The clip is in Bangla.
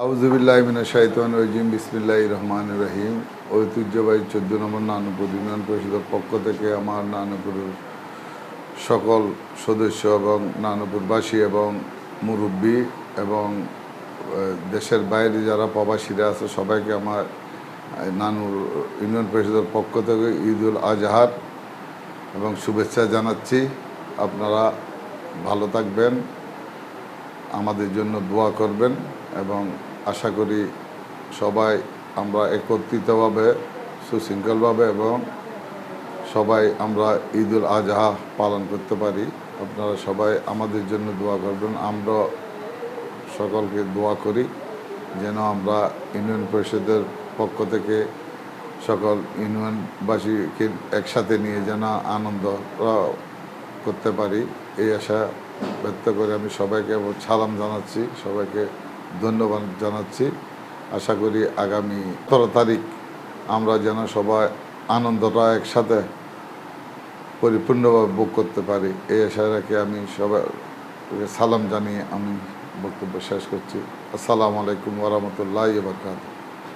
আউযুবিল্লাহি মিনাশ শাইতানির রাজিম বিসমিল্লাহির রহমানির রহিম। ঐতিহ্যবাহী ১৪ নম্বর নানুপুর ইউনিয়ন পরিষদের পক্ষ থেকে আমার নানুপুরের সকল সদস্য এবং নানুপুরবাসী এবং মুরব্বী এবং দেশের বাইরে যারা প্রবাসীরা আছে সবাইকে আমার নানুর ইউনিয়ন পরিষদের পক্ষ থেকে ঈদুল আজহার এবং শুভেচ্ছা জানাচ্ছি। আপনারা ভালো থাকবেন, আমাদের জন্য দোয়া করবেন এবং আশা করি সবাই আমরা একত্রিতভাবে সুশৃঙ্খলভাবে এবং সবাই আমরা ঈদুল আজহা পালন করতে পারি। আপনারা সবাই আমাদের জন্য দোয়া করবেন। আমরা সকলকে দোয়া করি যেন আমরা ইউনিয়ন পরিষদের পক্ষ থেকে সকল ইউনিয়নবাসীকে একসাথে নিয়ে যেন আনন্দ করতে পারি, এই আশা ব্যক্ত করে আমি সবাইকে সালাম জানাচ্ছি, সবাইকে ধন্যবাদ জানাচ্ছি। আশা করি আগামী ১৭ তারিখ আমরা যেন সবাই আনন্দটা একসাথে পরিপূর্ণভাবে ভোগ করতে পারি, এই আশা রেখে আমি সবাইকে সালাম জানিয়ে আমি বক্তব্য শেষ করছি। আসসালামু আলাইকুম ওয়া রাহমাতুল্লাহি ওয়া বারাকাতুহু।